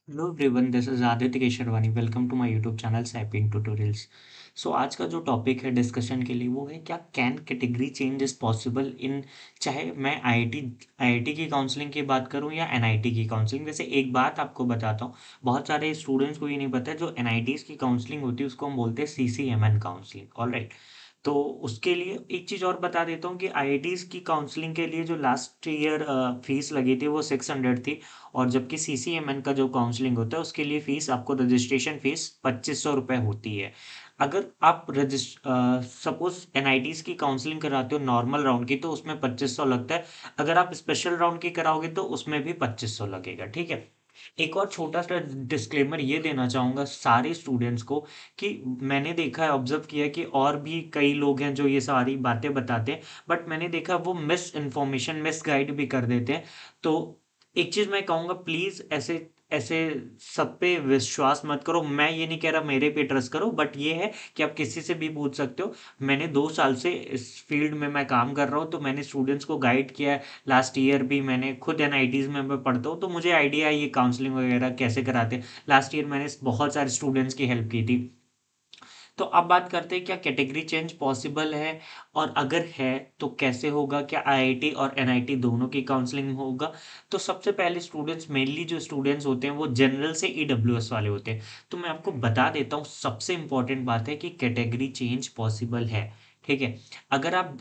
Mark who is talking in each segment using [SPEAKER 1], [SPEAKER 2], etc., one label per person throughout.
[SPEAKER 1] Hello everyone, this is Aditya Kesarwani. Welcome to my YouTube channel sapping tutorials. So आज का जो topic है discussion के लिए वो है क्या can category change is possible in, चाहे मैं आईआईटी की काउंसलिंग की बात करूं या एनआईटी की काउंसलिंग। वैसे एक बात आपको बताता हूं, बहुत सारे स्टूडेंट्स को ये नहीं पता है, जो एनआईटीज की काउंसलिंग होती है उसको हम बोलते हैं सीसीएमएन काउंसलिंग। ऑलराइट, तो उसके लिए एक चीज़ और बता देता हूँ कि आईआईटीज़ की काउंसलिंग के लिए जो लास्ट ईयर फीस लगी थी वो 600 थी। और जबकि सीसीएमएन का जो काउंसलिंग होता है उसके लिए फीस, आपको रजिस्ट्रेशन फीस 2500 रुपये होती है। अगर आप सपोज एनआईटीज़ की काउंसलिंग कराते हो नॉर्मल राउंड की तो उसमें 2500 लगता है। अगर आप स्पेशल राउंड की कराओगे तो उसमें भी 2500 लगेगा। ठीक है। एक और छोटा सा डिस्क्लेमर ये देना चाहूँगा सारे स्टूडेंट्स को कि मैंने देखा है, ऑब्जर्व किया है कि और भी कई लोग हैं जो ये सारी बातें बताते हैं, बट मैंने देखा वो मिस इन्फॉर्मेशन मिस गाइड भी कर देते हैं। तो एक चीज़ मैं कहूँगा, प्लीज़ ऐसे ऐसे सब पे विश्वास मत करो। मैं ये नहीं कह रहा मेरे पे ट्रस्ट करो, बट ये है कि आप किसी से भी पूछ सकते हो। मैंने 2 साल से इस फील्ड में मैं काम कर रहा हूँ, तो मैंने स्टूडेंट्स को गाइड किया है। लास्ट ईयर भी मैंने खुद एनआईटीज़ में मैं पढ़ता हूँ, तो मुझे आइडिया है ये काउंसलिंग वगैरह कैसे कराते हैं। लास्ट ईयर मैंने बहुत सारे स्टूडेंट्स की हेल्प की थी। तो अब बात करते हैं क्या कैटेगरी चेंज पॉसिबल है, और अगर है तो कैसे होगा, क्या आईआईटी और एनआईटी दोनों की काउंसलिंग होगा। तो सबसे पहले स्टूडेंट्स, मेनली जो स्टूडेंट्स होते हैं वो जनरल से ईडब्ल्यूएस वाले होते हैं। तो मैं आपको बता देता हूँ, सबसे इंपॉर्टेंट बात है कि कैटेगरी चेंज पॉसिबल है। ठीक है। अगर आप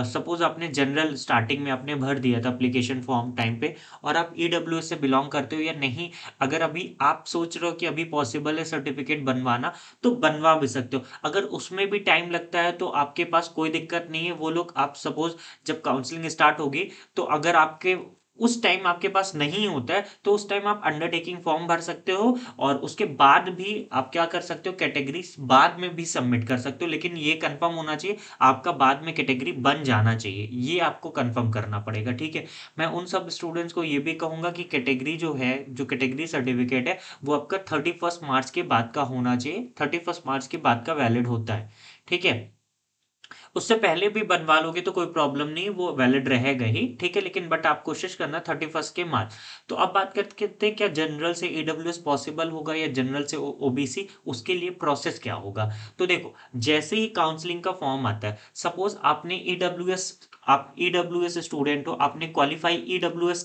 [SPEAKER 1] सपोज आपने जनरल स्टार्टिंग में आपने भर दिया था एप्लीकेशन फॉर्म टाइम पे, और आप ईडब्ल्यूएस से बिलोंग करते हो या नहीं, अगर अभी आप सोच रहे हो कि अभी पॉसिबल है सर्टिफिकेट बनवाना, तो बनवा भी सकते हो। अगर उसमें भी टाइम लगता है तो आपके पास कोई दिक्कत नहीं है। वो लोग, आप सपोज जब काउंसलिंग स्टार्ट होगी, तो अगर आपके उस टाइम आपके पास नहीं होता है तो उस टाइम आप अंडरटेकिंग फॉर्म भर सकते हो, और उसके बाद भी आप क्या कर सकते हो, कैटेगरी बाद में भी सबमिट कर सकते हो। लेकिन ये कंफर्म होना चाहिए, आपका बाद में कैटेगरी बन जाना चाहिए, ये आपको कंफर्म करना पड़ेगा। ठीक है। मैं उन सब स्टूडेंट्स को ये भी कहूंगा कि कैटेगरी जो है, जो कैटेगरी सर्टिफिकेट है, वो आपका 31 मार्च के बाद का होना चाहिए। 31 मार्च के बाद का वैलिड होता है। ठीक है। उससे पहले भी बनवा लोगे तो कोई प्रॉब्लम नहीं, वो वैलिड रहेगा ही। ठीक है। लेकिन बट आप कोशिश करना 31 के मार्च। तो अब बात करते हैं क्या जनरल से ईडब्ल्यूएस पॉसिबल होगा या जनरल से ओबीसी, उसके लिए प्रोसेस क्या होगा। तो देखो, जैसे ही काउंसलिंग का फॉर्म आता है, सपोज आपने ईडब्ल्यूएस, आप ईडब्ल्यूएस स्टूडेंट हो, आपने क्वालिफाई ईडब्ल्यूएस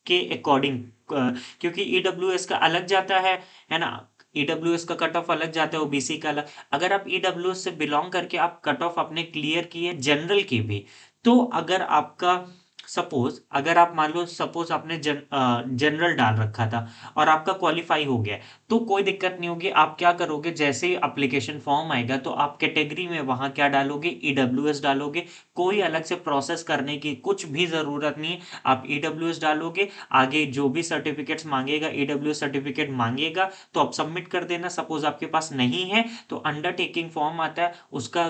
[SPEAKER 1] के अकॉर्डिंग, क्योंकि ईडब्ल्यूएस का अलग जाता है ना। ईडब्ल्यूएस का कट ऑफ अलग जाता है, ओबीसी का अलग। अगर आप ईडब्ल्यूएस से बिलोंग करके आप कट ऑफ अपने क्लियर किए जनरल की भी, तो अगर आपका सपोज, अगर आप मान लो सपोज आपने जनरल डाल रखा था और आपका क्वालिफाई हो गया, तो कोई दिक्कत नहीं होगी। आप क्या करोगे, जैसे ही एप्लीकेशन फॉर्म आएगा तो आप कैटेगरी में वहां क्या डालोगे, ईडब्ल्यूएस डालोगे। कोई अलग से प्रोसेस करने की कुछ भी जरूरत नहीं है। आप ईडब्ल्यूएस डालोगे, आगे जो भी सर्टिफिकेट्स मांगेगा, ईडब्ल्यूएस सर्टिफिकेट मांगेगा, तो आप सबमिट कर देना। सपोज आपके पास नहीं है तो अंडरटेकिंग फॉर्म आता है, उसका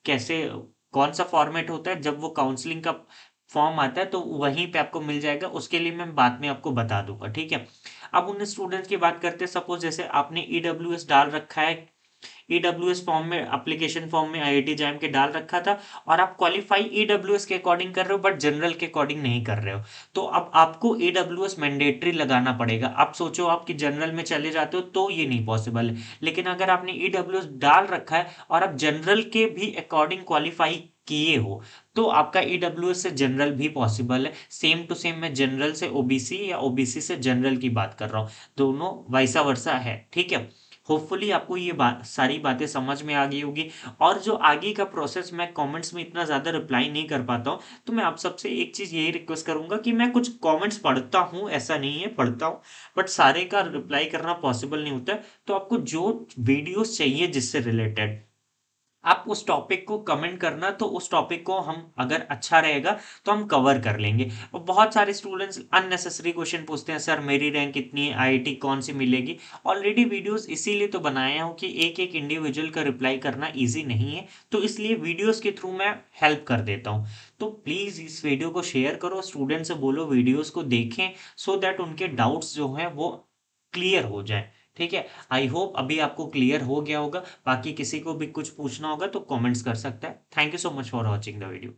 [SPEAKER 1] कैसे, कौन सा फॉर्मेट होता है, जब वो काउंसलिंग का फॉर्म आता है तो वहीं पे आपको मिल जाएगा। उसके लिए मैं बाद में आपको बता दूंगा। ठीक है। अब उन स्टूडेंट्स की बात करते हैं, सपोज जैसे आपने ईडब्ल्यूएस डाल रखा है, ईडब्ल्यूएस फॉर्म में, एप्लीकेशन फॉर्म में आईआईटी जैम के डाल रखा था, और आप क्वालिफाई ईडब्ल्यूएस के अकॉर्डिंग कर रहे हो बट जनरल के अकॉर्डिंग नहीं कर रहे हो, तो अब आपको ईडब्ल्यूएस मैंडेटरी लगाना पड़ेगा। आप सोचो आपकी जनरल में चले जाते हो तो ये नहीं पॉसिबल है। लेकिन अगर आपने ईडब्ल्यूएस डाल रखा है और आप जनरल के भी अकॉर्डिंग क्वालिफाई किए हो, तो आपका ईडब्ल्यूएस से जनरल भी पॉसिबल है। सेम टू सेम मैं जनरल से ओबीसी या ओबीसी से जनरल की बात कर रहा हूँ, दोनों वाइसा वर्सा है। ठीक है। होपफुली आपको ये बात, सारी बातें समझ में आ गई होगी। और जो आगे का प्रोसेस, मैं कमेंट्स में इतना ज़्यादा रिप्लाई नहीं कर पाता हूँ, तो मैं आप सबसे एक चीज़ यही रिक्वेस्ट करूंगा कि मैं कुछ कमेंट्स पढ़ता हूँ, ऐसा नहीं है, पढ़ता हूँ, बट सारे का रिप्लाई करना पॉसिबल नहीं होता है। तो आपको जो वीडियोस चाहिए जिससे रिलेटेड, आप उस टॉपिक को कमेंट करना, तो उस टॉपिक को हम, अगर अच्छा रहेगा तो हम कवर कर लेंगे। और बहुत सारे स्टूडेंट्स अननेसेसरी क्वेश्चन पूछते हैं, सर मेरी रैंक कितनी है, आईआईटी कौन सी मिलेगी। ऑलरेडी वीडियोस इसीलिए तो बनाया हूँ कि एक एक इंडिविजुअल का रिप्लाई करना ईजी नहीं है, तो इसलिए वीडियोस के थ्रू मैं हेल्प कर देता हूँ। तो प्लीज़ इस वीडियो को शेयर करो, स्टूडेंट से बोलो वीडियोस को देखें, सो दैट उनके डाउट्स जो हैं वो क्लियर हो जाए। ठीक है। आई होप अभी आपको क्लियर हो गया होगा। बाकी किसी को भी कुछ पूछना होगा तो कमेंट्स कर सकता है। Thank you so much for watching the video.